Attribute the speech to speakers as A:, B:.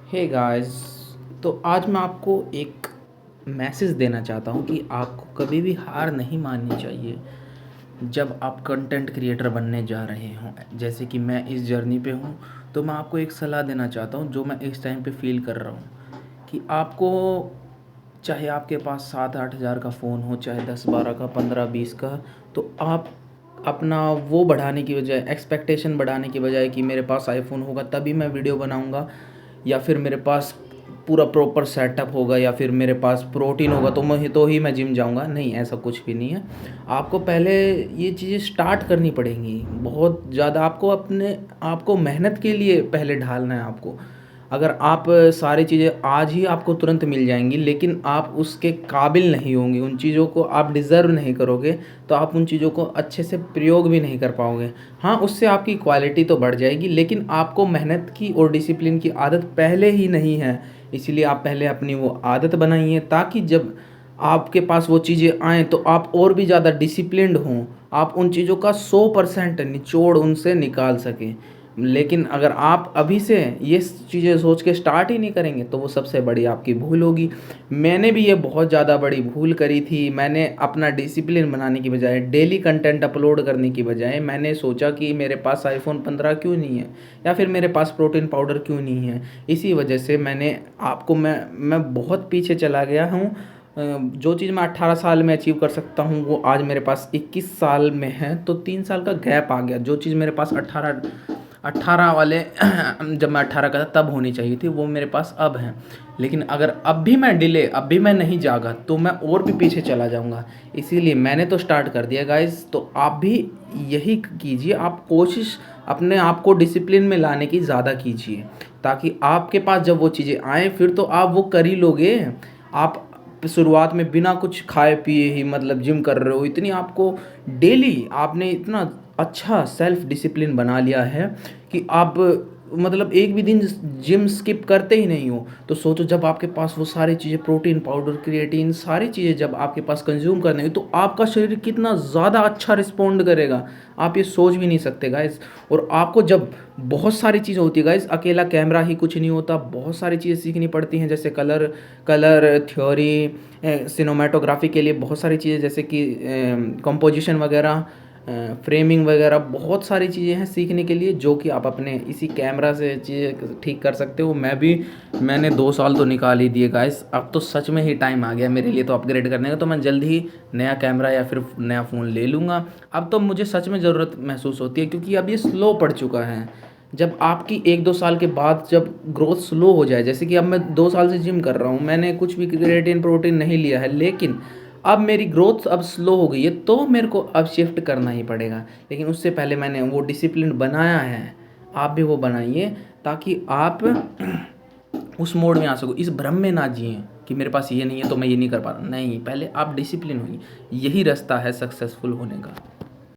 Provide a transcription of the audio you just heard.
A: Hey guys. तो आज मैं आपको एक मैसेज देना चाहता हूँ कि आपको कभी भी हार नहीं माननी चाहिए जब आप कंटेंट क्रिएटर बनने जा रहे हों। जैसे कि मैं इस जर्नी पे हूँ, तो मैं आपको एक सलाह देना चाहता हूँ जो मैं इस टाइम पे फील कर रहा हूँ कि आपको, चाहे आपके पास 7-8 हज़ार का फ़ोन हो, चाहे 10-12 का, 15-20 का, तो आप अपना वो बढ़ाने की बजाय, एक्सपेक्टेशन बढ़ाने की बजाय कि मेरे पास आईफोन होगा तभी मैं वीडियो बनाऊंगा, या फिर मेरे पास पूरा प्रॉपर सेटअप होगा, या फिर मेरे पास प्रोटीन होगा तो ही मैं जिम जाऊंगा। नहीं, ऐसा कुछ भी नहीं है। आपको पहले ये चीज़ें स्टार्ट करनी पड़ेंगी। बहुत ज़्यादा आपको मेहनत के लिए पहले ढालना है आपको। अगर आप सारी चीज़ें आज ही आपको तुरंत मिल जाएंगी, लेकिन आप उसके काबिल नहीं होंगे, उन चीज़ों को आप डिज़र्व नहीं करोगे, तो आप उन चीज़ों को अच्छे से प्रयोग भी नहीं कर पाओगे। हाँ, उससे आपकी क्वालिटी तो बढ़ जाएगी, लेकिन आपको मेहनत की और डिसिप्लिन की आदत पहले ही नहीं है। इसीलिए आप पहले अपनी वो आदत बनाइए, ताकि जब आपके पास वो चीज़ें आएँ तो आप और भी ज़्यादा डिसिप्लिन्ड हों, आप उन चीज़ों का 100% निचोड़ उनसे निकाल सकें। लेकिन अगर आप अभी से ये चीज़ें सोच के स्टार्ट ही नहीं करेंगे, तो वो सबसे बड़ी आपकी भूल होगी। मैंने भी ये बहुत ज़्यादा बड़ी भूल करी थी। मैंने अपना डिसिप्लिन बनाने की बजाय, डेली कंटेंट अपलोड करने की बजाय, मैंने सोचा कि मेरे पास आईफोन 15 क्यों नहीं है, या फिर मेरे पास प्रोटीन पाउडर क्यों नहीं है। इसी वजह से मैं बहुत पीछे चला गया हूँ। जो चीज़ मैं 18 साल में अचीव कर सकता हूँ, वो आज मेरे पास 21 साल में है, तो 3 साल का गैप आ गया। जो चीज़ मेरे पास 18 वाले जब मैं 18 का था तब होनी चाहिए थी, वो मेरे पास अब है। लेकिन अगर अब भी मैं नहीं जागा, तो मैं और भी पीछे चला जाऊंगा। इसीलिए मैंने तो स्टार्ट कर दिया गाइस, तो आप भी यही कीजिए। आप कोशिश अपने आप को डिसिप्लिन में लाने की ज़्यादा कीजिए, ताकि आपके पास जब वो चीज़ें आएँ, फिर तो आप वो कर ही लोगे। आप शुरुआत में बिना कुछ खाए पिए ही मतलब जिम कर रहे हो, इतनी आपको डेली आपने इतना अच्छा सेल्फ डिसिप्लिन बना लिया है कि आप मतलब एक भी दिन जिम स्किप करते ही नहीं हो। तो सोचो, जब आपके पास वो सारी चीज़ें, प्रोटीन पाउडर, क्रिएटिन, सारी चीज़ें जब आपके पास कंज्यूम करने की, तो आपका शरीर कितना ज़्यादा अच्छा रिस्पॉन्ड करेगा, आप ये सोच भी नहीं सकते गाइस। और आपको जब बहुत सारी चीज़ें होती है गाइस, अकेला कैमरा ही कुछ नहीं होता, बहुत सारी चीज़ें सीखनी पड़ती हैं, जैसे कलर कलर थ्योरी, सिनेमाटोग्राफी के लिए बहुत सारी चीज़ें, जैसे कि कंपोजिशन वगैरह, फ्रेमिंग वगैरह, बहुत सारी चीज़ें हैं सीखने के लिए, जो कि आप अपने इसी कैमरा से चीज़ें ठीक कर सकते हो। मैंने 2 साल तो निकाल ही दिए गाइस। अब तो सच में ही टाइम आ गया मेरे लिए तो अपग्रेड करने का, तो मैं जल्द ही नया कैमरा या फिर नया फ़ोन ले लूँगा। अब तो मुझे सच में ज़रूरत महसूस होती है, क्योंकि अब ये स्लो पड़ चुका है। जब आपकी 1-2 साल के बाद जब ग्रोथ स्लो हो जाए, जैसे कि अब मैं 2 साल से जिम कर रहा हूँ, मैंने कुछ भी क्रिएटिन प्रोटीन नहीं लिया है, लेकिन अब मेरी ग्रोथ अब स्लो हो गई है, तो मेरे को अब शिफ्ट करना ही पड़ेगा। लेकिन उससे पहले मैंने वो डिसिप्लिन बनाया है, आप भी वो बनाइए, ताकि आप उस मोड में आ सको। इस भ्रम में ना जिए कि मेरे पास ये नहीं है तो मैं ये नहीं कर पा रहा। नहीं, पहले आप डिसिप्लिन होइए, यही रास्ता है सक्सेसफुल होने का।